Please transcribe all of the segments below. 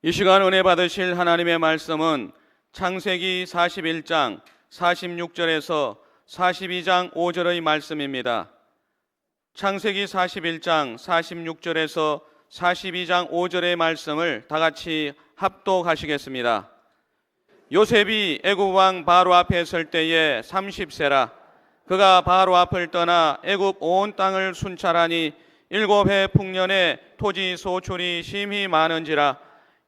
이 시간 은혜 받으실 하나님의 말씀은 창세기 41장 46절에서 42장 5절의 말씀입니다. 창세기 41장 46절에서 42장 5절의 말씀을 다 같이 합독하시겠습니다. 요셉이 애굽 왕 바로 앞에 설 때에 30세라. 그가 바로 앞을 떠나 애굽 온 땅을 순찰하니 7해 풍년에 토지 소출이 심히 많은지라.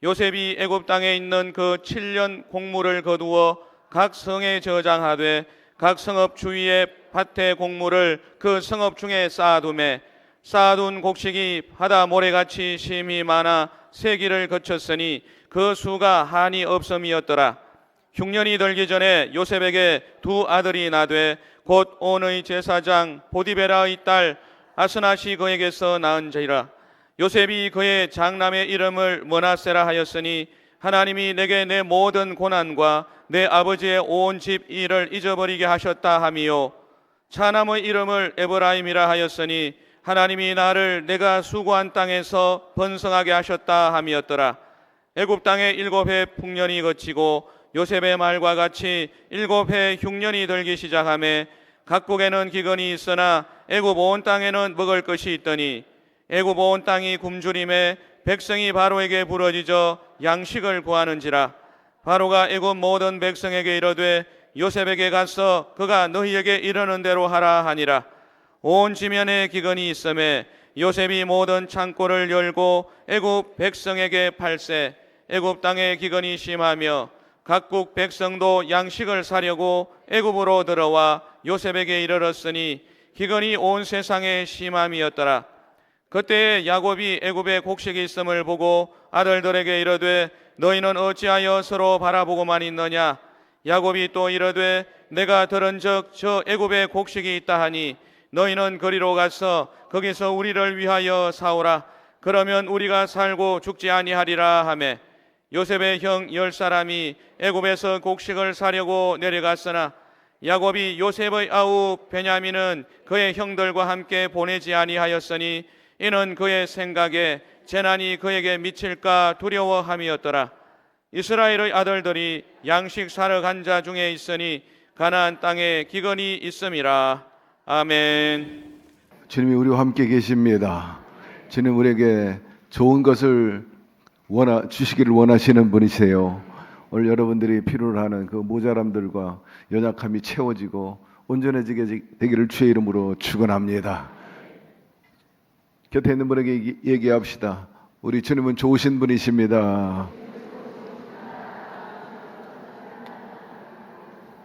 요셉이 애굽 땅에 있는 그 7년 곡물을 거두어 각 성에 저장하되 각 성읍 주위에 밭의 곡물을 그 성읍 중에 쌓아두매 쌓아둔 곡식이 바다 모래같이 심히 많아 세기를 거쳤으니 그 수가 한이 없음이었더라. 흉년이 들기 전에 요셉에게 두 아들이 나되 곧 온의 제사장 보디베라의 딸 아스낫이 그에게서 낳은지라. 요셉이 그의 장남의 이름을 므낫세라 하였으니 하나님이 내게 내 모든 고난과 내 아버지의 온 집 일을 잊어버리게 하셨다 함이요, 차남의 이름을 에브라임이라 하였으니 하나님이 나를 내가 수고한 땅에서 번성하게 하셨다 함이었더라. 애굽 땅에 7해 풍년이 거치고 요셉의 말과 같이 7해 흉년이 들기 시작하매 각국에는 기근이 있으나 애굽 온 땅에는 먹을 것이 있더니 애굽 온 땅이 굶주림에 백성이 바로에게 부르짖어 양식을 구하는지라. 바로가 애굽 모든 백성에게 이르되 요셉에게 가서 그가 너희에게 이르는 대로 하라 하니라. 온 지면에 기근이 있음에 요셉이 모든 창고를 열고 애굽 백성에게 팔세. 애굽 땅에 기근이 심하며 각국 백성도 양식을 사려고 애굽으로 들어와 요셉에게 이르렀으니 기근이 온 세상에 심함이었더라. 그때에 야곱이 애굽에 곡식이 있음을 보고 아들들에게 이르되 너희는 어찌하여 서로 바라보고만 있느냐. 야곱이 또 이르되 내가 들은즉 저 애굽에 곡식이 있다 하니 너희는 거리로 가서 거기서 우리를 위하여 사오라. 그러면 우리가 살고 죽지 아니하리라 하매 요셉의 형 10사람이 애굽에서 곡식을 사려고 내려갔으나 야곱이 요셉의 아우 베냐민은 그의 형들과 함께 보내지 아니하였으니 이는 그의 생각에 재난이 그에게 미칠까 두려워함이었더라. 이스라엘의 아들들이 양식 사러 간 자 중에 있으니 가나안 땅에 기근이 있음이라. 아멘. 주님이 우리와 함께 계십니다. 주님 우리에게 좋은 것을 주시기를 원하시는 분이세요. 오늘 여러분들이 필요로 하는 그 모자람들과 연약함이 채워지고 온전해지게 되기를 주의 이름으로 축원합니다. 곁에 있는 분에게 얘기합시다. 우리 주님은 좋으신 분이십니다.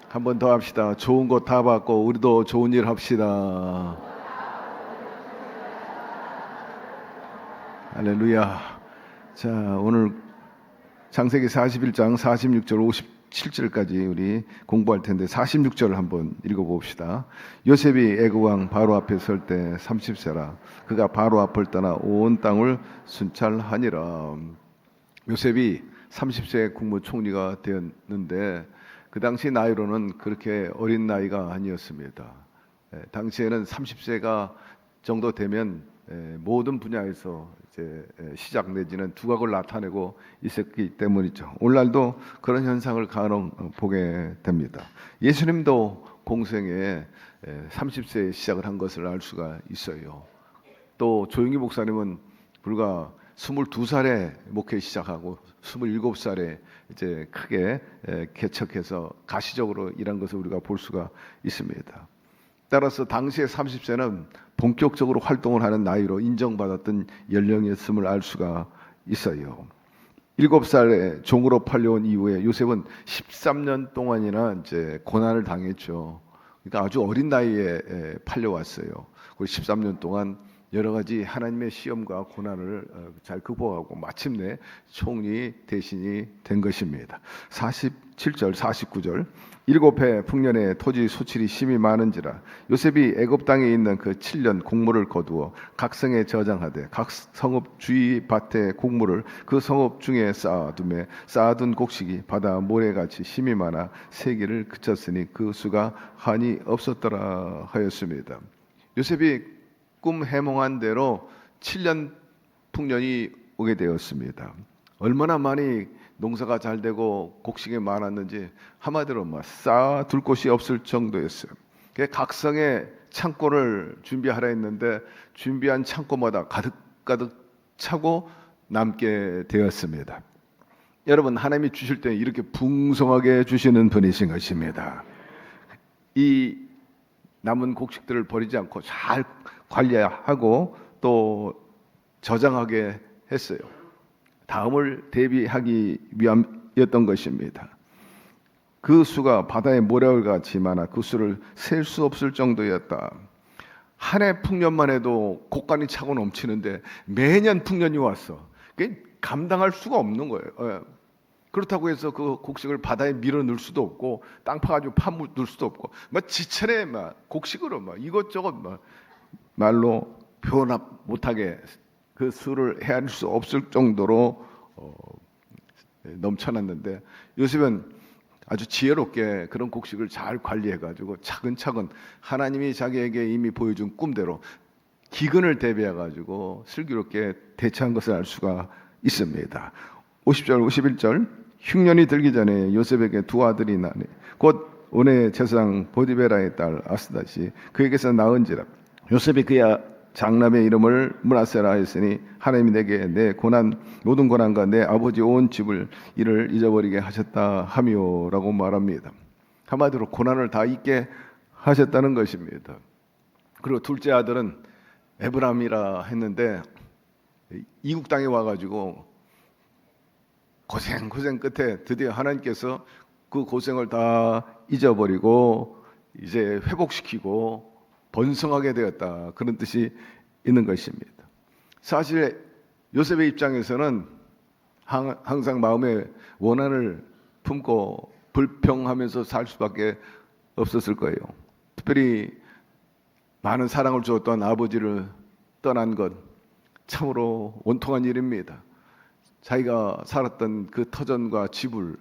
한 번 더 합시다. 좋은 거 다 받고 우리도 좋은 일 합시다. 할렐루야. 자, 오늘 창세기 41장 46절 57절까지 우리 공부할 텐데 46절을 한번 읽어봅시다. 요셉이 애굽 왕 바로 앞에 설 때 30세라. 그가 바로 앞을 떠나 온 땅을 순찰하니라. 요셉이 30세 국무총리가 되었는데 그 당시 나이로는 그렇게 어린 나이가 아니었습니다. 당시에는 30세가 정도 되면 모든 분야에서 이제 시작 내지는 두각을 나타내고 있었기 때문이죠. 오늘날도 그런 현상을 간혹 보게 됩니다. 예수님도 공생에 30세에 시작을 한 것을 알 수가 있어요. 또 조용기 목사님은 불과 22살에 목회 시작하고 27살에 이제 크게 개척해서 가시적으로 일한 것을 우리가 볼 수가 있습니다. 따라서 당시의 30세는 본격적으로 활동을 하는 나이로 인정받았던 연령이었음을 알 수가 있어요. 7살에 종으로 팔려온 이후에 요셉은 13년 동안이나 이제 고난을 당했죠. 그러니까 아주 어린 나이에 팔려왔어요. 그리고 13년 동안 여러 가지 하나님의 시험과 고난을 잘 극복하고 마침내 총리 대신이 된 것입니다. 47절 49절 7해 풍년에 토지 소출이 심히 많은지라. 요셉이 애굽 땅에 있는 그 7년 곡물을 거두어 각 성에 저장하되 각 성읍 주위 밭의 곡물을 그 성읍 중에 쌓아두매 쌓아둔 곡식이 바다 모래같이 심히 많아 세기를 그쳤으니 그 수가 한이 없었더라 하였습니다. 요셉이 꿈 해몽한 대로 7년 풍년이 오게 되었습니다. 얼마나 많이 농사가 잘 되고 곡식이 많았는지 한마디로 쌓아둘 곳이 없을 정도였어요. 각성의 창고를 준비하라 했는데 준비한 창고마다 가득가득 차고 남게 되었습니다. 여러분, 하나님이 주실 때 이렇게 풍성하게 주시는 분이신 것입니다. 이 남은 곡식들을 버리지 않고 잘 관리하고 또 저장하게 했어요. 다음을 대비하기 위함이었던 것입니다. 그 수가 바다의 모래알같이 많아 그 수를 셀 수 없을 정도였다. 한 해 풍년만 해도 곡간이 차고 넘치는데 매년 풍년이 왔어. 그게 감당할 수가 없는 거예요. 그렇다고 해서 그 곡식을 바다에 밀어 넣을 수도 없고 땅 파가지고 파묻을 수도 없고 지천에 곡식으로 이것저것 말로 표현 못하게 그 수를 헤아릴 수 없을 정도로 넘쳐났는데 요셉은 아주 지혜롭게 그런 곡식을 잘 관리해가지고 차근차근 하나님이 자기에게 이미 보여준 꿈대로 기근을 대비해가지고 슬기롭게 대처한 것을 알 수가 있습니다. 50절 51절 흉년이 들기 전에 요셉에게 두 아들이 나니 곧 온의 제사장 보디베라의 딸 아스다시 그에게서 낳은지라. 요셉이 그의 장남의 이름을 므낫세라 했으니 하나님이 내게 내 고난 모든 고난과 내 아버지 온 집을 이를 잊어버리게 하셨다 하며라고 말합니다. 한마디로 고난을 다 잊게 하셨다는 것입니다. 그리고 둘째 아들은 에브람이라 했는데 이국 땅에 와가지고 고생 끝에 드디어 하나님께서 그 고생을 다 잊어버리고 이제 회복시키고 번성하게 되었다, 그런 뜻이 있는 것입니다. 사실 요셉의 입장에서는 항상 마음에 원한을 품고 불평하면서 살 수밖에 없었을 거예요. 특별히 많은 사랑을 주었던 아버지를 떠난 것 참으로 원통한 일입니다. 자기가 살았던 그 터전과 집을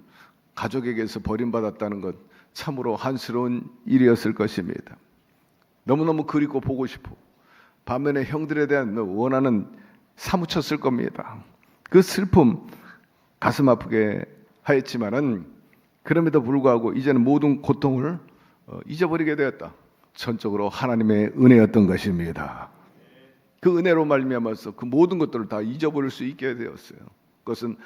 가족에게서 버림받았다는 것 참으로 한스러운 일이었을 것입니다. 너무너무 그립고 보고 싶어. 반면에 형들에 대한 원한은 사무쳤을 겁니다. 그 슬픔 가슴 아프게 하였지만은 그럼에도 불구하고 이제는 모든 고통을 잊어버리게 되었다. 전적으로 하나님의 은혜였던 것입니다. 그 은혜로 말미암아서 그 모든 것들을 다 잊어버릴 수 있게 되었어요. 그것은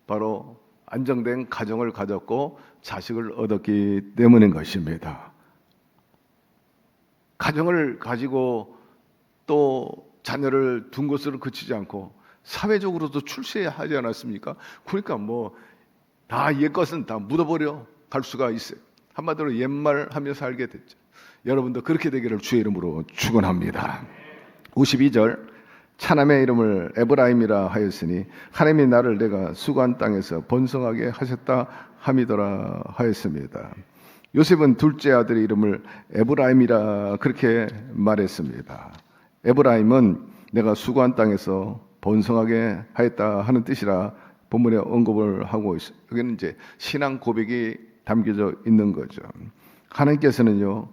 바로 안정된 가정을 가졌고 자식을 얻었기 때문인 것입니다. 가정을 가지고 또 자녀를 둔 것으로 그치지 않고 사회적으로도 출세하지 않았습니까? 그러니까 다 옛것은 다 묻어버려 갈 수가 있어요. 한마디로 옛말하며 살게 됐죠. 여러분도 그렇게 되기를 주의 이름으로 축원합니다. 52절 차남의 이름을 에브라임이라 하였으니 하나님이 나를 내가 수고한 땅에서 번성하게 하셨다 함이더라 하였습니다. 요셉은 둘째 아들의 이름을 에브라임이라 그렇게 말했습니다. 에브라임은 내가 수고한 땅에서 번성하게 하였다 하는 뜻이라 본문에 언급을 하고 있어요. 여기는 이제 신앙 고백이 담겨져 있는 거죠. 하나님께서는요,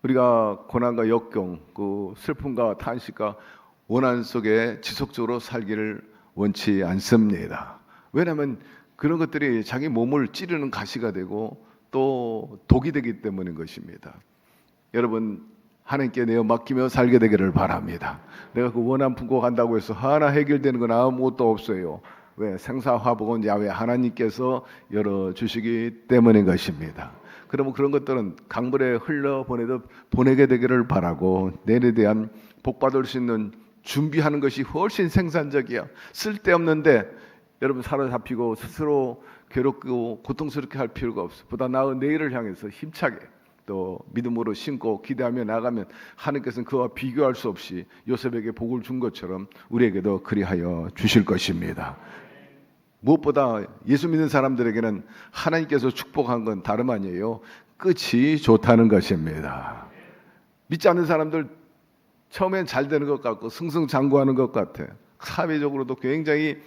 우리가 고난과 역경, 그 슬픔과 탄식과 원한 속에 지속적으로 살기를 원치 않습니다. 왜냐하면 그런 것들이 자기 몸을 찌르는 가시가 되고 또 독이 되기 때문인 것입니다. 여러분, 하나님께 내어 맡기며 살게 되기를 바랍니다. 내가 그 원한 품고 간다고 해서 하나 해결되는 건 아무것도 없어요. 왜? 생사화복은 야훼 하나님께서 열어주시기 때문인 것입니다. 그러면 그런 것들은 강물에 보내게 되기를 바라고 내일에 대한 복받을 수 있는 준비하는 것이 훨씬 생산적이야. 쓸데없는데 여러분 사로잡히고 스스로 괴롭고 고통스럽게 할 필요가 없어. 보다 나은 내일을 향해서 힘차게 또 믿음으로 신고 기대하며 나가면 하나님께서는 그와 비교할 수 없이 요셉에게 복을 준 것처럼 우리에게도 그리하여 주실 것입니다. 무엇보다 예수 믿는 사람들에게는 하나님께서 축복한 건 다름 아니에요. 끝이 좋다는 것입니다. 믿지 않는 사람들 처음엔 잘 되는 것 같고 승승장구하는 것 같아. 사회적으로도 굉장히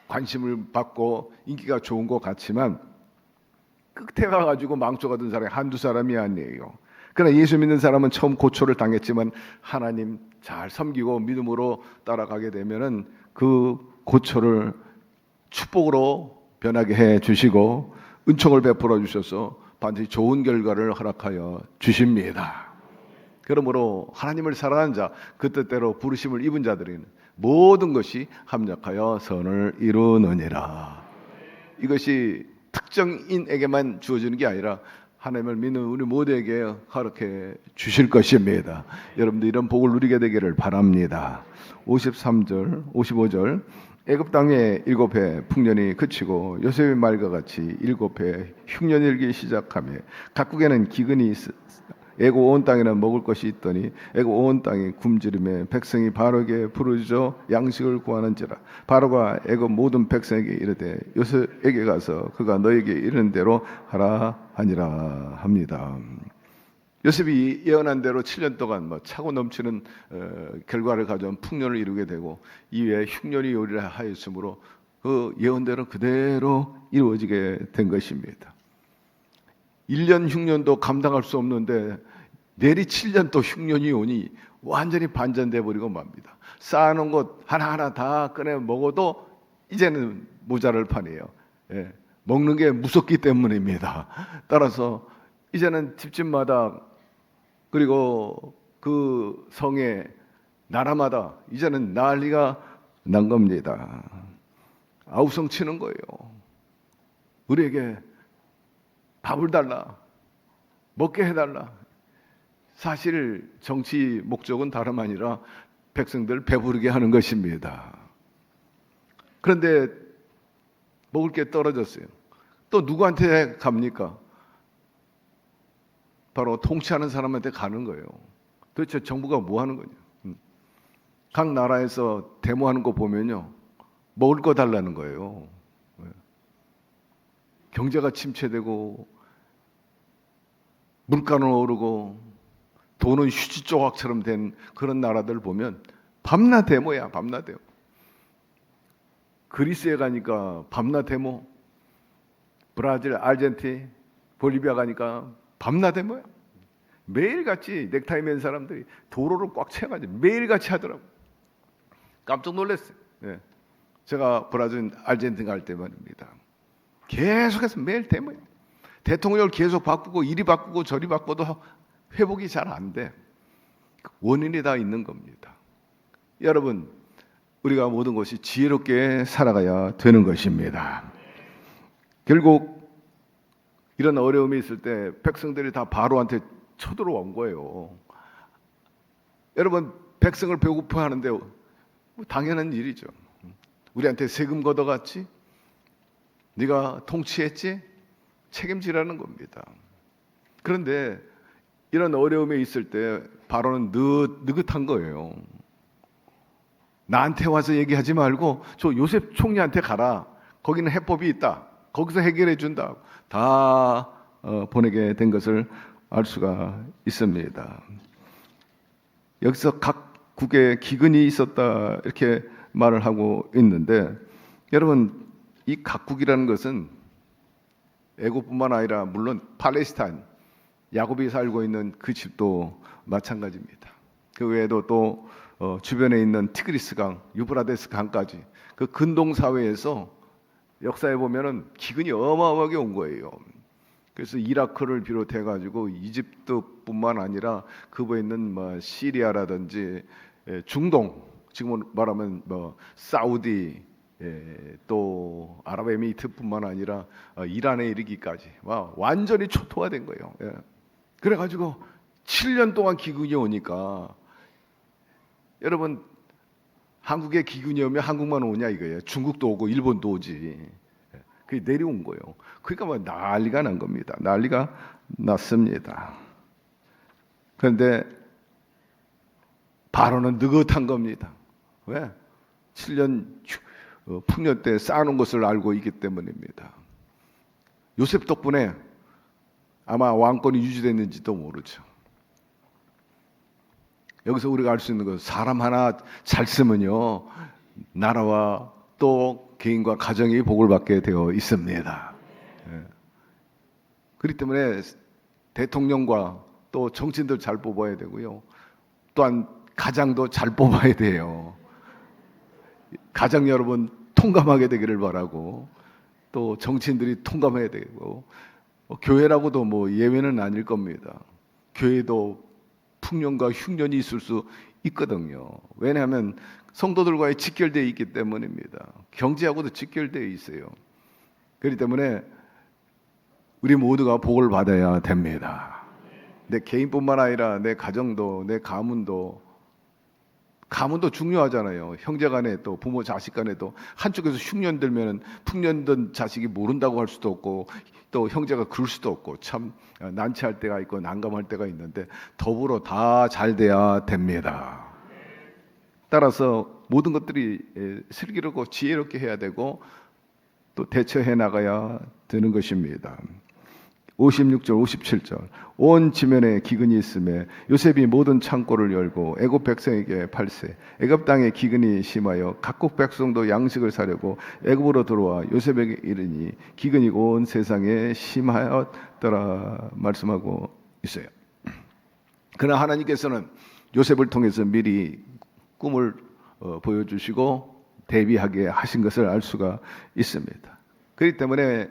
관심을 받고 인기가 좋은 것 같지만 끝에 가가지고 망조가 든 사람이 한두 사람이 아니에요. 그러나 예수 믿는 사람은 처음 고초를 당했지만 하나님 잘 섬기고 믿음으로 따라가게 되면은 그 고초를 축복으로 변하게 해 주시고 은총을 베풀어 주셔서 반드시 좋은 결과를 허락하여 주십니다. 그러므로 하나님을 사랑하는 자, 그 뜻대로 부르심을 입은 자들에게는 모든 것이 합력하여 선을 이루느니라. 이것이 특정인에게만 주어지는 게 아니라 하나님을 믿는 우리 모두에게 허락해 주실 것입니다. 여러분들 이런 복을 누리게 되기를 바랍니다. 53절, 55절 애굽 땅에 7해 풍년이 그치고 요셉의 말과 같이 7해 흉년이 일기 시작하며 각국에는 기근이 애굽 온 땅에는 먹을 것이 있더니 애굽 온 땅이 굶주림에 백성이 바로에게 부르짖어 양식을 구하는지라. 바로가 애굽 모든 백성에게 이르되 요셉에게 가서 그가 너에게 이르는 대로 하라 하니라 합니다. 요셉이 예언한 대로 7년 동안 차고 넘치는 결과를 가져온 풍년을 이루게 되고 이후에 흉년이 오리라 하였으므로 그 예언대로 그대로 이루어지게 된 것입니다. 1년 흉년도 감당할 수 없는데 내리 7년 또 흉년이 오니 완전히 반전돼 버리고 맙니다. 쌓아놓은 것 하나하나 다 꺼내 먹어도 이제는 모자랄 판이에요. 예, 먹는 게 무섭기 때문입니다. 따라서 이제는 집집마다 그리고 그 성에 나라마다 이제는 난리가 난 겁니다. 아우성 치는 거예요. 우리에게 밥을 달라, 먹게 해달라. 사실 정치 목적은 다름 아니라 백성들 배부르게 하는 것입니다. 그런데 먹을 게 떨어졌어요. 또 누구한테 갑니까? 바로 통치하는 사람한테 가는 거예요. 도대체 정부가 뭐 하는 거냐? 각 나라에서 데모하는 거 보면요, 먹을 거 달라는 거예요. 경제가 침체되고 물가는 오르고 돈은 휴지 조각처럼 된 그런 나라들 보면 밤낮 데모야, 밤낮 데모. 그리스에 가니까 밤낮 데모, 브라질, 아르헨티나, 볼리비아 가니까 밤낮 데모야. 매일같이 넥타이 맨 사람들이 도로를 꽉 채워가지고 매일같이 하더라고. 깜짝 놀랐어요. 예. 제가 브라질, 아르헨티나 갈 때 말입니다. 계속해서 매일 데모야. 대통령을 계속 바꾸고 이리 바꾸고 저리 바꿔도 회복이 잘 안 돼. 원인이 다 있는 겁니다. 여러분, 우리가 모든 것이 지혜롭게 살아가야 되는 것입니다. 결국 이런 어려움이 있을 때 백성들이 다 바로한테 쳐들어온 거예요. 여러분, 백성을 배고파하는데 당연한 일이죠. 우리한테 세금 걷어갔지? 네가 통치했지? 책임지라는 겁니다. 그런데 이런 어려움에 있을 때 바로는 느긋한 거예요. 나한테 와서 얘기하지 말고 저 요셉 총리한테 가라. 거기는 해법이 있다. 거기서 해결해 준다. 다 보내게 된 것을 알 수가 있습니다. 여기서 각국에 기근이 있었다 이렇게 말을 하고 있는데, 여러분, 이 각국이라는 것은 애굽뿐만 아니라 물론 팔레스타인, 야곱이 살고 있는 그 집도 마찬가지입니다. 그 외에도 또 주변에 있는 티그리스 강, 유브라데스 강까지 그 근동 사회에서 역사에 보면은 기근이 어마어마하게 온 거예요. 그래서 이라크를 비롯해 가지고 이집트뿐만 아니라 그 외에 있는 시리아라든지 중동, 지금 말하면 사우디, 또 아랍에미리트뿐만 아니라 이란에 이르기까지 완전히 초토화된 거예요. 그래가지고 7년 동안 기근이 오니까, 여러분, 한국에 기근이 오면 한국만 오냐 이거예요. 중국도 오고 일본도 오지. 그게 내려온 거예요. 그러니까 난리가 난 겁니다. 난리가 났습니다. 그런데 바로는 느긋한 겁니다. 왜? 7년 풍년 때 쌓아놓은 것을 알고 있기 때문입니다. 요셉 덕분에 아마 왕권이 유지됐는지도 모르죠. 여기서 우리가 알 수 있는 것은 사람 하나 잘 쓰면요, 나라와 또 개인과 가정이 복을 받게 되어 있습니다. 그렇기 때문에 대통령과 또 정치인들 잘 뽑아야 되고요. 또한 가장도 잘 뽑아야 돼요. 가장 여러분 통감하게 되기를 바라고, 또 정치인들이 통감해야 되고, 교회라고도 뭐 예외는 아닐 겁니다. 교회도 풍년과 흉년이 있을 수 있거든요. 왜냐하면 성도들과의 직결되어 있기 때문입니다. 경제하고도 직결되어 있어요. 그렇기 때문에 우리 모두가 복을 받아야 됩니다. 내 개인뿐만 아니라 내 가정도, 내 가문도 중요하잖아요. 형제간에 또 부모 자식간에도 한쪽에서 흉년 들면 풍년든 자식이 모른다고 할 수도 없고, 또 형제가 그럴 수도 없고, 참 난처할 때가 있고 난감할 때가 있는데 더불어 다 잘 돼야 됩니다. 따라서 모든 것들이 슬기롭고 지혜롭게 해야 되고 또 대처해 나가야 되는 것입니다. 56절 57절 온 지면에 기근이 있음에 요셉이 모든 창고를 열고 애굽 백성에게 팔세 애굽 땅에 기근이 심하여 각국 백성도 양식을 사려고 애굽으로 들어와 요셉에게 이르니 기근이 온 세상에 심하였더라 말씀하고 있어요. 그러나 하나님께서는 요셉을 통해서 미리 꿈을 보여주시고 대비하게 하신 것을 알 수가 있습니다. 그렇기 때문에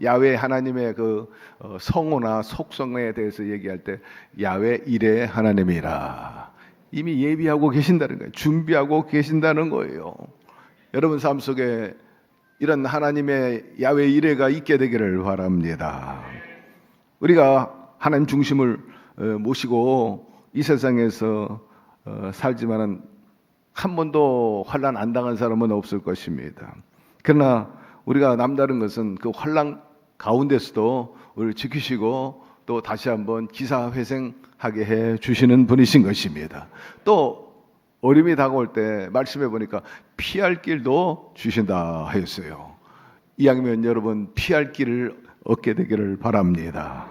야훼 하나님의 그 성호나 속성에 대해서 얘기할 때 야훼 이레 하나님이라 이미 예비하고 계신다는 거예요. 준비하고 계신다는 거예요. 여러분 삶 속에 이런 하나님의 야훼 이레가 있게 되기를 바랍니다. 우리가 하나님 중심을 모시고 이 세상에서 살지만은 한 번도 환난 안 당한 사람은 없을 것입니다. 그러나 우리가 남다른 것은 그 환난 가운데서도 우리를 지키시고 또 다시 한번 기사회생하게 해 주시는 분이신 것입니다. 또 어려움이 다가올 때 말씀해 보니까 피할 길도 주신다 하였어요. 이왕이면 여러분 피할 길을 얻게 되기를 바랍니다.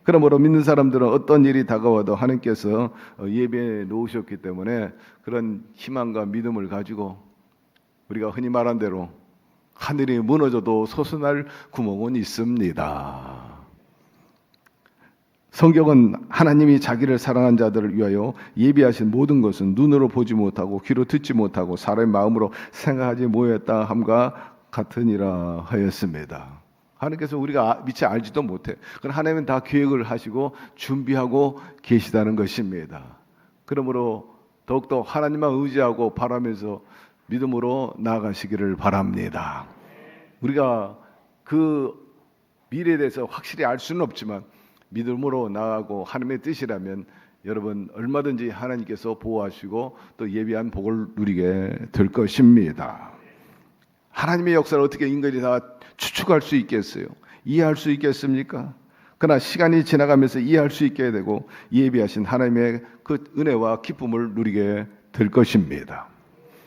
그러므로 믿는 사람들은 어떤 일이 다가와도 하나님께서 예배해 놓으셨기 때문에 그런 희망과 믿음을 가지고 우리가 흔히 말한 대로 하늘이 무너져도 솟아날 구멍은 있습니다. 성경은 하나님이 자기를 사랑한 자들을 위하여 예비하신 모든 것은 눈으로 보지 못하고 귀로 듣지 못하고 사람의 마음으로 생각하지 못했다 함과 같으니라 하였습니다. 하나님께서 우리가 미처 알지도 못해. 그러나 하나님은 다 계획을 하시고 준비하고 계시다는 것입니다. 그러므로 더욱더 하나님만 의지하고 바라면서 믿음으로 나아가시기를 바랍니다. 우리가 그 미래에 대해서 확실히 알 수는 없지만 믿음으로 나아가고 하나님의 뜻이라면 여러분 얼마든지 하나님께서 보호하시고 또 예비한 복을 누리게 될 것입니다. 하나님의 역사를 어떻게 인간이 다 추측할 수 있겠어요? 이해할 수 있겠습니까? 그러나 시간이 지나가면서 이해할 수 있게 되고 예비하신 하나님의 그 은혜와 기쁨을 누리게 될 것입니다.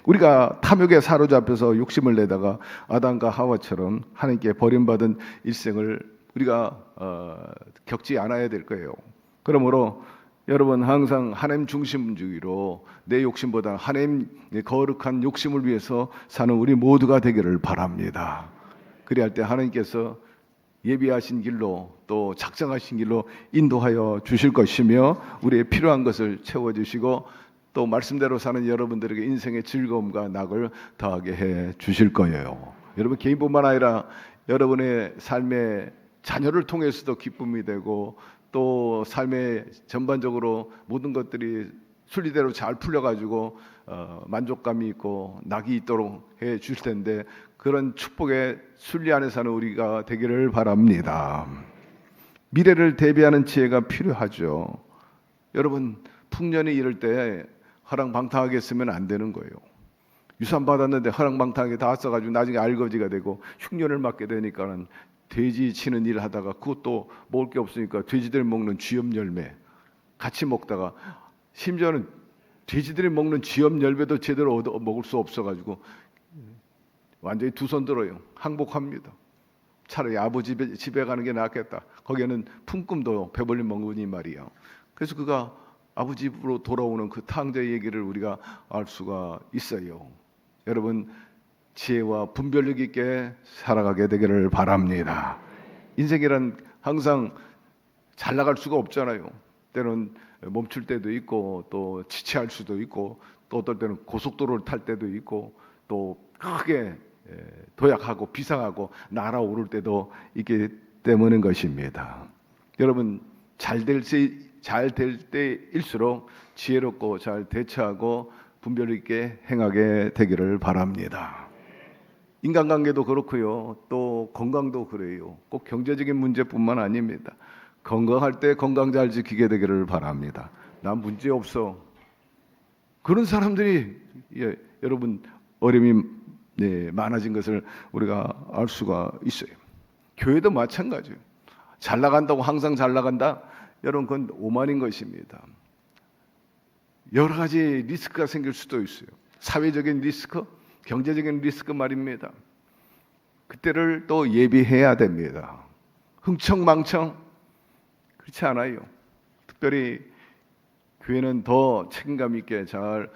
우리가 탐욕에 사로잡혀서 욕심을 내다가 아담과 하와처럼 하나님께 버림받은 일생을 우리가 겪지 않아야 될 거예요. 그러므로 여러분 항상 하나님 중심주의로 내 욕심보다 하나님의 거룩한 욕심을 위해서 사는 우리 모두가 되기를 바랍니다. 그리할 때 하나님께서 예비하신 길로 또 작정하신 길로 인도하여 주실 것이며 우리의 필요한 것을 채워주시고 또 말씀대로 사는 여러분들에게 인생의 즐거움과 낙을 더하게 해 주실 거예요. 여러분 개인뿐만 아니라 여러분의 삶의 자녀를 통해서도 기쁨이 되고 또 삶의 전반적으로 모든 것들이 순리대로 잘 풀려가지고 만족감이 있고 낙이 있도록 해 주실 텐데 그런 축복의 순리 안에 사는 우리가 되기를 바랍니다. 미래를 대비하는 지혜가 필요하죠. 여러분 풍년이 이럴 때 허랑방탕하게 쓰면 안 되는 거예요. 유산 받았는데 허랑방탕하게 다 써가지고 나중에 알거지가 되고 흉년을 맞게 되니까는 돼지 치는 일을 하다가 그것도 먹을 게 없으니까 돼지들 먹는 쥐염 열매 같이 먹다가 심지어는 돼지들이 먹는 쥐염 열매도 제대로 얻어 먹을 수 없어가지고 완전히 두 손 들어요. 항복합니다. 차라리 아버지 집에 가는 게 낫겠다. 거기에는 품꿈도 배불리 먹으니 말이야. 그래서 그가 아버지 집으로 돌아오는 그 탕자의 얘기를 우리가 알 수가 있어요. 여러분 지혜와 분별력 있게 살아가게 되기를 바랍니다. 인생이란 항상 잘 나갈 수가 없잖아요. 때로는 멈출 때도 있고 또 지체할 수도 있고 또 어떨 때는 고속도로를 탈 때도 있고 또 크게 도약하고 비상하고 날아오를 때도 있기 때문인 것입니다. 여러분 잘 될 때일수록 지혜롭고 잘 대처하고 분별 있게 행하게 되기를 바랍니다. 인간관계도 그렇고요. 또 건강도 그래요. 꼭 경제적인 문제뿐만 아닙니다. 건강할 때 건강 잘 지키게 되기를 바랍니다. 난 문제 없어. 그런 사람들이 여러분 어려움이 많아진 것을 우리가 알 수가 있어요. 교회도 마찬가지예요. 잘 나간다고 항상 잘 나간다? 여러분 그건 오만인 것입니다. 여러 가지 리스크가 생길 수도 있어요. 사회적인 리스크, 경제적인 리스크 말입니다. 그때를 또 예비해야 됩니다. 흥청망청 그렇지 않아요. 특별히 교회는 더 책임감 있게 잘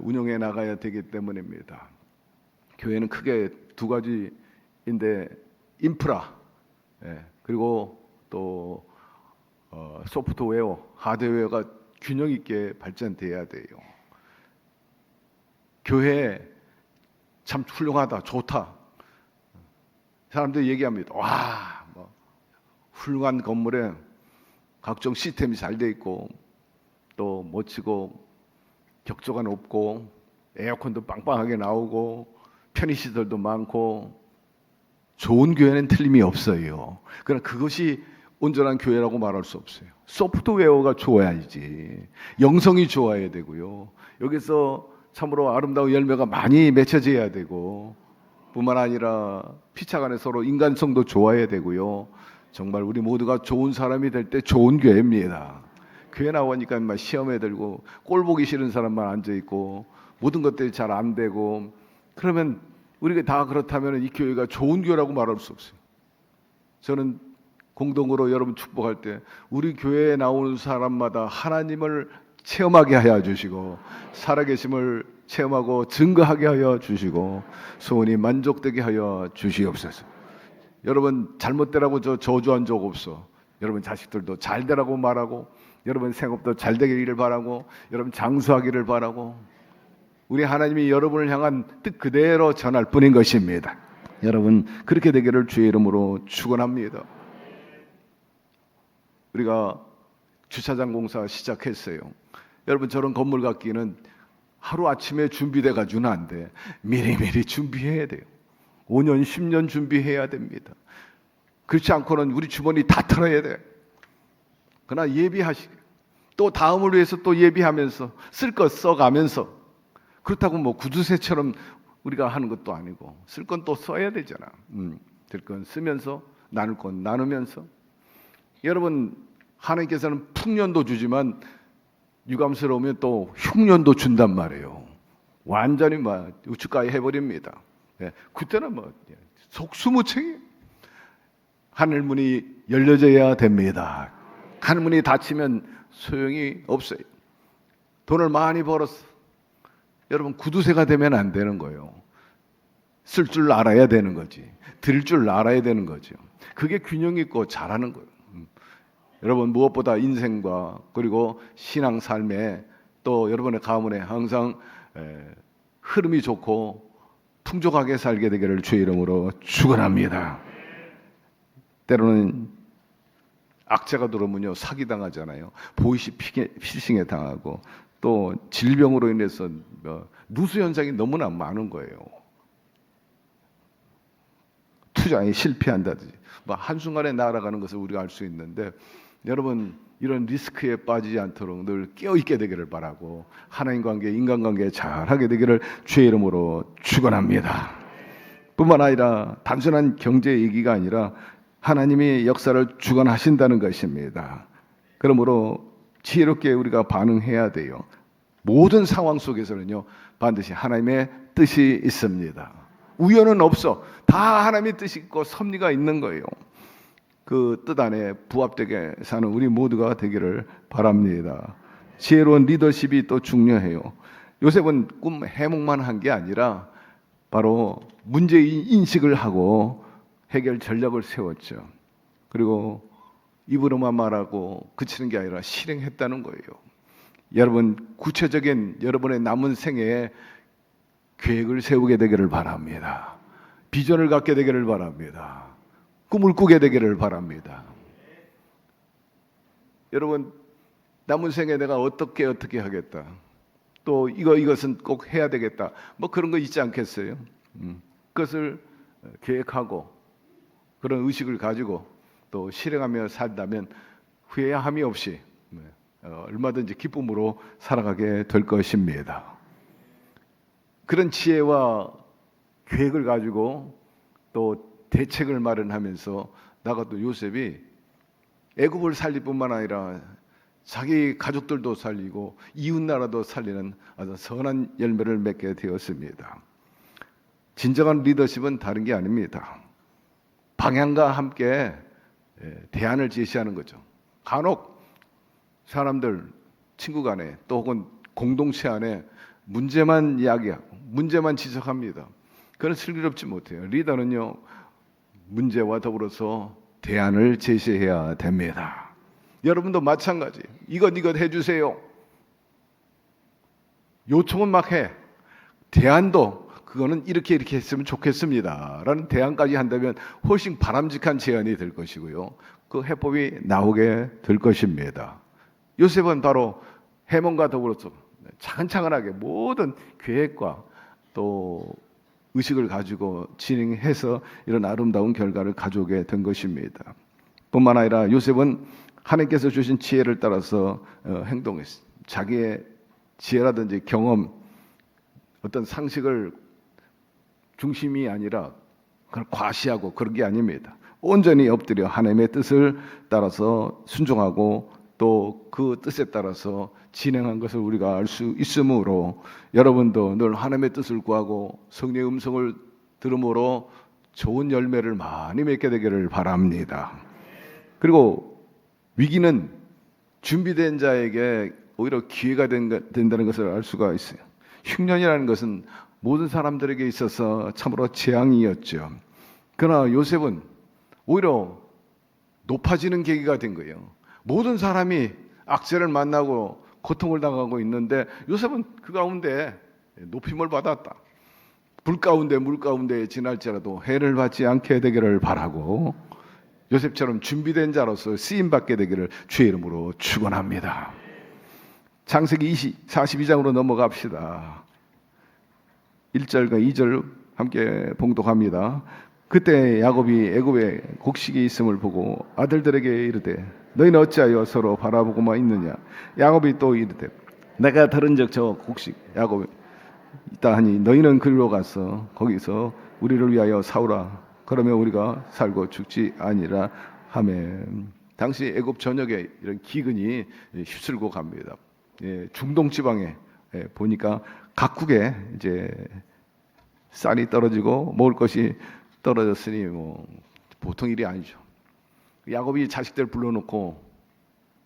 운영해 나가야 되기 때문입니다. 교회는 크게 두 가지인데 인프라 그리고 또 소프트웨어, 하드웨어가 균형 있게 발전돼야 돼요. 교회 참 훌륭하다, 좋다. 사람들이 얘기합니다. 와, 뭐 훌륭한 건물에 각종 시스템이 잘 돼 있고 또 멋지고 격조가 높고 에어컨도 빵빵하게 나오고 편의시설도 많고 좋은 교회는 틀림이 없어요. 그러나 그것이 온전한 교회라고 말할 수 없어요. 소프트웨어가 좋아야지. 영성이 좋아야 되고요. 여기서 참으로 아름다운 열매가 많이 맺혀져야 되고 뿐만 아니라 피차간에 서로 인간성도 좋아야 되고요. 정말 우리 모두가 좋은 사람이 될 때 좋은 교회입니다. 교회 나오니까 막 시험에 들고 꼴 보기 싫은 사람만 앉아있고 모든 것들이 잘 안 되고 그러면 우리가 다 그렇다면 이 교회가 좋은 교회라고 말할 수 없어요. 저는 공동으로 여러분 축복할 때 우리 교회에 나오는 사람마다 하나님을 체험하게 하여 주시고 살아계심을 체험하고 증거하게 하여 주시고 소원이 만족되게 하여 주시옵소서. 여러분 잘못되라고 저 저주한 적 없어. 여러분 자식들도 잘 되라고 말하고 여러분 생업도 잘 되기를 바라고 여러분 장수하기를 바라고 우리 하나님이 여러분을 향한 뜻 그대로 전할 뿐인 것입니다. 여러분 그렇게 되기를 주의 이름으로 축원합니다. 우리가 주차장 공사 시작했어요. 여러분 저런 건물 갖기는 하루아침에 준비돼 가지고는 안 돼. 미리미리 준비해야 돼요. 5년 10년 준비해야 됩니다. 그렇지 않고는 우리 주머니 다 털어야 돼. 그러나 예비하시고 또 다음을 위해서 또 예비하면서 쓸 것 써가면서 그렇다고 뭐 구두쇠처럼 우리가 하는 것도 아니고 쓸 건 또 써야 되잖아. 될 건 쓰면서 나눌 건 나누면서 여러분 하나님께서는 풍년도 주지만 유감스러우면 또 흉년도 준단 말이에요. 완전히 막 우춧가이 해버립니다. 그때는 뭐 속수무책이 하늘문이 열려져야 됩니다. 하늘문이 닫히면 소용이 없어요. 돈을 많이 벌었어. 여러분 구두쇠가 되면 안 되는 거예요. 쓸 줄 알아야 되는 거지. 드릴 줄 알아야 되는 거죠. 그게 균형 있고 잘하는 거예요. 여러분 무엇보다 인생과 그리고 신앙 삶에 또 여러분의 가문에 항상 흐름이 좋고 풍족하게 살게 되기를 주의 이름으로 축원합니다. 때로는 악재가 들어오면요 사기당하잖아요. 보이시피싱에 당하고 또 질병으로 인해서 누수 현상이 너무나 많은 거예요. 투자에 실패한다든지 뭐 한순간에 날아가는 것을 우리가 알 수 있는데 여러분 이런 리스크에 빠지지 않도록 늘 깨어있게 되기를 바라고 하나님 관계, 인간 관계 잘하게 되기를 주의 이름으로 축원합니다. 뿐만 아니라 단순한 경제 얘기가 아니라 하나님이 역사를 주관하신다는 것입니다. 그러므로 지혜롭게 우리가 반응해야 돼요. 모든 상황 속에서는요 반드시 하나님의 뜻이 있습니다. 우연은 없어. 다 하나님의 뜻이 있고 섭리가 있는 거예요. 그 뜻 안에 부합되게 사는 우리 모두가 되기를 바랍니다. 지혜로운 리더십이 또 중요해요. 요셉은 꿈 해몽만 한 게 아니라 바로 문제 인식을 하고 해결 전략을 세웠죠. 그리고 입으로만 말하고 그치는 게 아니라 실행했다는 거예요. 여러분 구체적인 여러분의 남은 생애에 계획을 세우게 되기를 바랍니다. 비전을 갖게 되기를 바랍니다. 꿈을 꾸게 되기를 바랍니다. 여러분 남은 생에 내가 어떻게 하겠다. 또 이것은 꼭 해야 되겠다. 뭐 그런 거 있지 않겠어요? 그것을 계획하고 그런 의식을 가지고 또 실행하며 살다면 후회함이 없이 얼마든지 기쁨으로 살아가게 될 것입니다. 그런 지혜와 계획을 가지고 또 대책을 마련하면서 나가도 요셉이 애굽을 살릴 뿐만 아니라 자기 가족들도 살리고 이웃 나라도 살리는 아주 선한 열매를 맺게 되었습니다. 진정한 리더십은 다른 게 아닙니다. 방향과 함께 대안을 제시하는 거죠. 간혹 사람들 친구 간에 또 혹은 공동체 안에 문제만 이야기하고 문제만 지적합니다. 그건 슬기롭지 못해요. 리더는요, 문제와 더불어서 대안을 제시해야 됩니다. 여러분도 마찬가지. 이것 해주세요. 요청은 막 해. 대안도 그거는 이렇게 했으면 좋겠습니다 라는 대안까지 한다면 훨씬 바람직한 제안이 될 것이고요. 그 해법이 나오게 될 것입니다. 요셉은 바로 해몽과 더불어서 차근차근하게 모든 계획과 또 의식을 가지고 진행해서 이런 아름다운 결과를 가져오게 된 것입니다. 뿐만 아니라 요셉은 하나님께서 주신 지혜를 따라서 행동했습니다. 자기의 지혜라든지 경험, 어떤 상식을 중심이 아니라 그걸 과시하고 그런 게 아닙니다. 온전히 엎드려 하나님의 뜻을 따라서 순종하고 또 그 뜻에 따라서 진행한 것을 우리가 알 수 있으므로 여러분도 늘 하나님의 뜻을 구하고 성령의 음성을 들음으로 좋은 열매를 많이 맺게 되기를 바랍니다. 그리고 위기는 준비된 자에게 오히려 기회가 된다는 것을 알 수가 있어요. 흉년이라는 것은 모든 사람들에게 있어서 참으로 재앙이었죠. 그러나 요셉은 오히려 높아지는 계기가 된 거예요. 모든 사람이 악재를 만나고 고통을 당하고 있는데 요셉은 그 가운데 높임을 받았다. 불 가운데 물 가운데 지날지라도 해를 받지 않게 되기를 바라고 요셉처럼 준비된 자로서 쓰임받게 되기를 주의 이름으로 축원합니다. 창세기 42장으로 넘어갑시다. 1절과 2절 함께 봉독합니다. 그때 야곱이 애굽에 곡식이 있음을 보고 아들들에게 이르되 너희는 어찌하여 서로 바라보고만 있느냐. 야곱이 또 이르되 내가 들은 적 저 곡식 야곱이 있다 하니 너희는 그리로 가서 거기서 우리를 위하여 사오라. 그러면 우리가 살고 죽지 아니라 하매. 당시 애굽 전역에 이런 기근이 휩쓸고 갑니다. 중동 지방에 보니까 각국에 이제 쌀이 떨어지고 먹을 것이 떨어졌으니 뭐 보통 일이 아니죠. 야곱이 자식들 불러놓고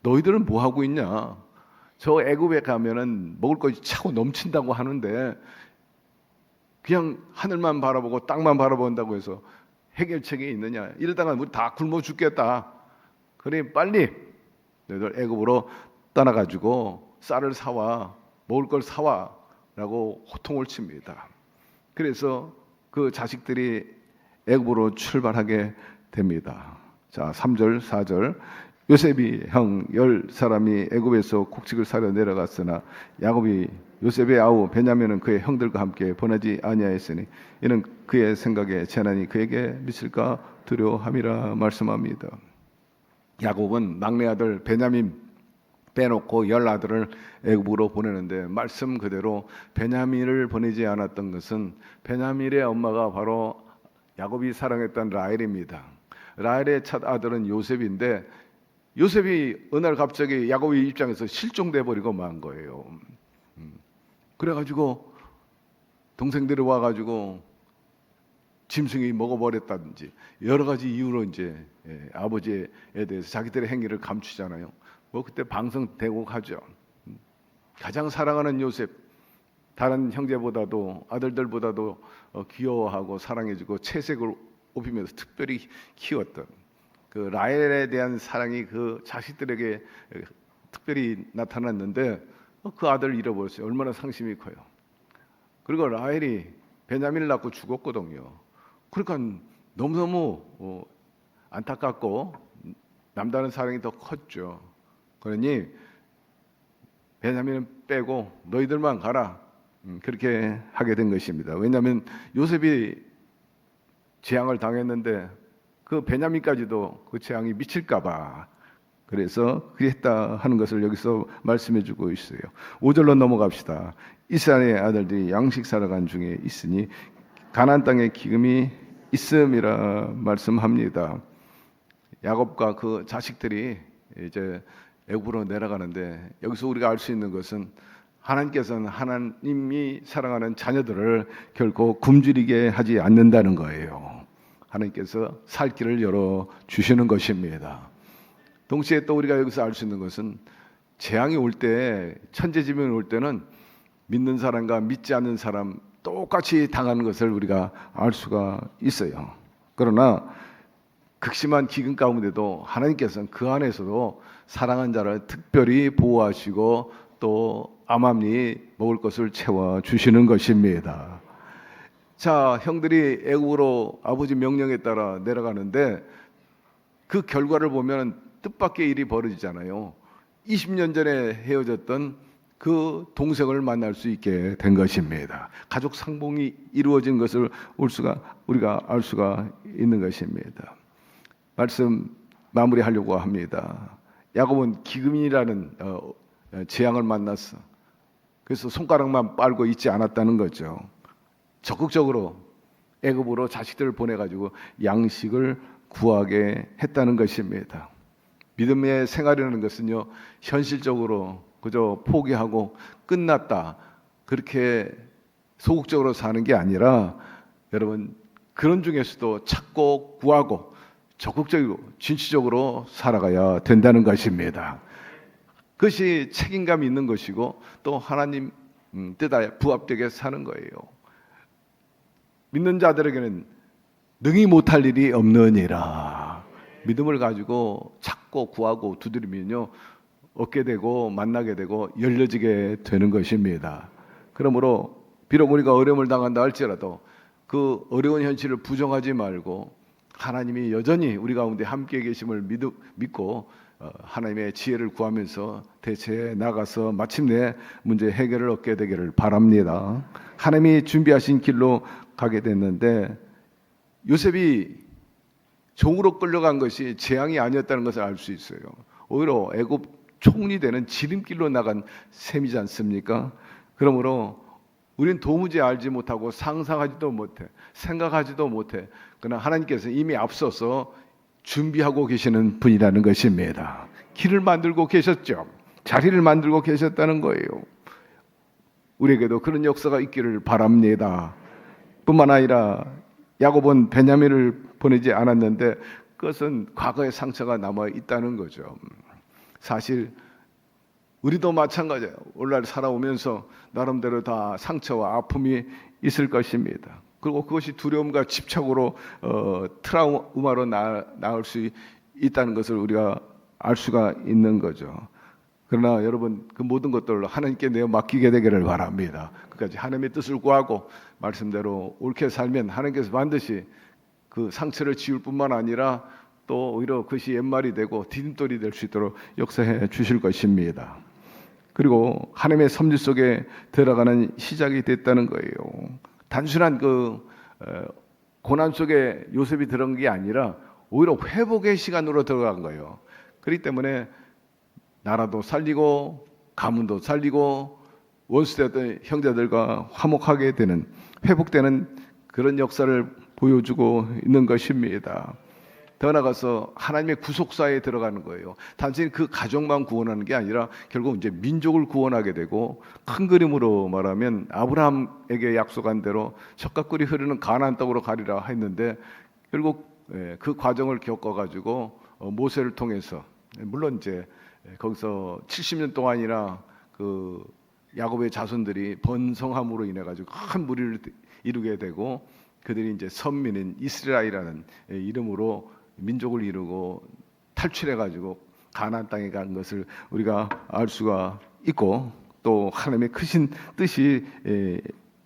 너희들은 뭐 하고 있냐? 저 애굽에 가면은 먹을 것이 차고 넘친다고 하는데 그냥 하늘만 바라보고 땅만 바라본다고 해서 해결책이 있느냐? 이러다가 우리 다 굶어 죽겠다. 그래 빨리 너희들 애굽으로 떠나가지고 쌀을 사와 먹을 걸 사와라고 호통을 칩니다. 그래서 그 자식들이 애굽으로 출발하게 됩니다. 자, 3절, 4절. 요셉이 형 10사람이 애굽에서 곡식을 사려 내려갔으나 야곱이 요셉의 아우 베냐민은 그의 형들과 함께 보내지 아니하였으니 이는 그의 생각에 재난이 그에게 미칠까 두려워함이라 말씀합니다. 야곱은 막내 아들 베냐민 빼놓고 10아들을 애굽으로 보내는데 말씀 그대로 베냐민을 보내지 않았던 것은 베냐민의 엄마가 바로 야곱이 사랑했던 라헬입니다. 라헬의 첫 아들은 요셉인데 요셉이 어느 날 갑자기 야곱의 입장에서 실종돼 버리고 만 거예요. 그래가지고 동생들이 와가지고 짐승이 먹어버렸다든지 여러 가지 이유로 이제 아버지에 대해서 자기들의 행위를 감추잖아요. 뭐 그때 방송대곡하죠. 가장 사랑하는 요셉, 다른 형제보다도 아들들보다도 귀여워하고 사랑해주고 채색을 입히면서 특별히 키웠던 그 라헬에 대한 사랑이 그 자식들에게 특별히 나타났는데 그 아들 잃어버렸어요. 얼마나 상심이 커요. 그리고 라헬이 베냐민을 낳고 죽었거든요. 그러니까 너무너무 안타깝고 남다른 사랑이 더 컸죠. 그러니 베냐민은 빼고 너희들만 가라. 그렇게 하게 된 것입니다. 왜냐하면 요셉이 재앙을 당했는데 그 베냐민까지도 그 재앙이 미칠까봐 그래서 그랬다 하는 것을 여기서 말씀해주고 있어요. 5절로 넘어갑시다. 이스라엘의 아들들이 양식 살아간 중에 있으니 가나안 땅에 기금이 있음이라 말씀합니다. 야곱과 그 자식들이 이제 애굽으로 내려가는데 여기서 우리가 알 수 있는 것은 하나님께서는 하나님이 사랑하는 자녀들을 결코 굶주리게 하지 않는다는 거예요. 하나님께서 살 길을 열어 주시는 것입니다. 동시에 또 우리가 여기서 알 수 있는 것은 재앙이 올 때, 천재지변이 올 때는 믿는 사람과 믿지 않는 사람 똑같이 당하는 것을 우리가 알 수가 있어요. 그러나 극심한 기근 가운데도 하나님께서는 그 안에서도 사랑한 자를 특별히 보호하시고 또 암암리 먹을 것을 채워 주시는 것입니다. 자, 형들이 애굽으로 아버지 명령에 따라 내려가는데 그 결과를 보면 뜻밖의 일이 벌어지잖아요. 20년 전에 헤어졌던 그 동생을 만날 수 있게 된 것입니다. 가족 상봉이 이루어진 것을 우리가 알 수가 있는 것입니다. 말씀 마무리하려고 합니다. 야곱은 기근이라는 재앙을 만났어. 그래서 손가락만 빨고 있지 않았다는 거죠. 적극적으로 애굽으로 자식들을 보내가지고 양식을 구하게 했다는 것입니다. 믿음의 생활이라는 것은요, 현실적으로 그저 포기하고 끝났다 그렇게 소극적으로 사는 게 아니라 여러분 그런 중에서도 찾고 구하고 적극적이고 진취적으로 살아가야 된다는 것입니다. 그것이 책임감 있는 것이고 또 하나님 뜻에 부합되게 사는 거예요. 믿는 자들에게는 능히 못할 일이 없느니라. 믿음을 가지고 찾고 구하고 두드리면요 얻게 되고 만나게 되고 열려지게 되는 것입니다. 그러므로 비록 우리가 어려움을 당한다 할지라도 그 어려운 현실을 부정하지 말고 하나님이 여전히 우리 가운데 함께 계심을 믿고 하나님의 지혜를 구하면서 대체해 나가서 마침내 문제 해결을 얻게 되기를 바랍니다. 하나님이 준비하신 길로 가게 됐는데 요셉이 종으로 끌려간 것이 재앙이 아니었다는 것을 알 수 있어요. 오히려 애굽 총리 되는 지름길로 나간 셈이지 않습니까? 그러므로 우리는 도무지 알지 못하고 상상하지도 못해 생각하지도 못해 그러나 하나님께서 이미 앞서서 준비하고 계시는 분이라는 것입니다. 길을 만들고 계셨죠. 자리를 만들고 계셨다는 거예요. 우리에게도 그런 역사가 있기를 바랍니다. 뿐만 아니라 야곱은 베냐민을 보내지 않았는데 그것은 과거의 상처가 남아 있다는 거죠. 사실 우리도 마찬가지예요. 오늘날 살아오면서 나름대로 다 상처와 아픔이 있을 것입니다. 그리고 그것이 두려움과 집착으로 트라우마로 나올 수 있다는 것을 우리가 알 수가 있는 거죠. 그러나 여러분 그 모든 것들을 하나님께 내어 맡기게 되기를 바랍니다. 끝까지 하나님의 뜻을 구하고 말씀대로 옳게 살면 하나님께서 반드시 그 상처를 지울 뿐만 아니라 또 오히려 그것이 옛말이 되고 디딤돌이 될 수 있도록 역사해 주실 것입니다. 그리고 하나님의 섭리 속에 들어가는 시작이 됐다는 거예요. 단순한 그 고난 속에 요셉이 들어간 게 아니라 오히려 회복의 시간으로 들어간 거예요. 그렇기 때문에 나라도 살리고 가문도 살리고 원수되었던 형제들과 화목하게 되는 회복되는 그런 역사를 보여주고 있는 것입니다. 더 나아가서 하나님의 구속사에 들어가는 거예요. 단순히 그 가족만 구원하는 게 아니라 결국 이제 민족을 구원하게 되고 큰 그림으로 말하면 아브라함에게 약속한 대로 젖과 꿀이 흐르는 가나안 땅으로 가리라 했는데 결국 그 과정을 겪어가지고 모세를 통해서 물론 이제 거기서 70년 동안이나 그 야곱의 자손들이 번성함으로 인해 가지고 큰 무리를 이루게 되고 그들이 이제 선민인 이스라엘이라는 이름으로 민족을 이루고 탈출해 가지고 가나안 땅에 간 것을 우리가 알 수가 있고 또 하나님의 크신 뜻이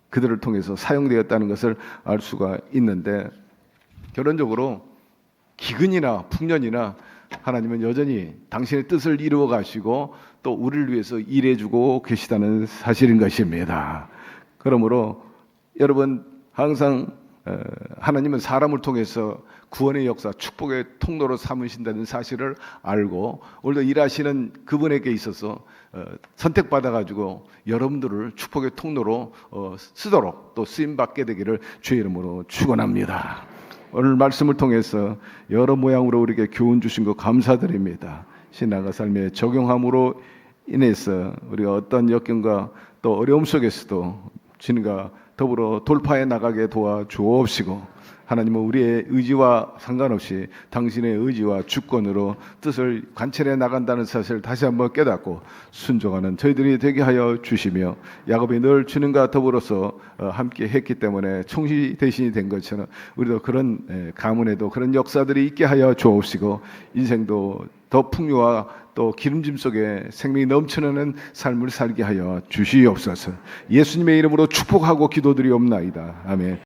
그들을 통해서 사용되었다는 것을 알 수가 있는데, 결론적으로 기근이나 풍년이나 하나님은 여전히 당신의 뜻을 이루어 가시고 또 우리를 위해서 일해주고 계시다는 사실인 것입니다. 그러므로 여러분, 항상 하나님은 사람을 통해서 구원의 역사, 축복의 통로로 삼으신다는 사실을 알고 오늘도 일하시는 그분에게 있어서 선택받아 가지고 여러분들을 축복의 통로로 쓰도록 또 쓰임 받게 되기를 주의 이름으로 축원합니다. 오늘 말씀을 통해서 여러 모양으로 우리에게 교훈 주신 것 감사드립니다. 신앙과 삶에 적용함으로 인해서 우리가 어떤 역경과 또 어려움 속에서도 주님과 더불어 돌파해 나가게 도와 주옵시고, 하나님은 우리의 의지와 상관없이 당신의 의지와 주권으로 뜻을 관철해 나간다는 사실을 다시 한번 깨닫고 순종하는 저희들이 되게 하여 주시며, 야곱이 늘 주님과 더불어서 함께 했기 때문에 총시 대신이 된 것처럼 우리도 그런 가문에도 그런 역사들이 있게 하여 주옵시고, 인생도 더 풍요와 또 기름짐 속에 생명이 넘쳐나는 삶을 살게 하여 주시옵소서. 예수님의 이름으로 축복하고 기도드리옵나이다. 아멘.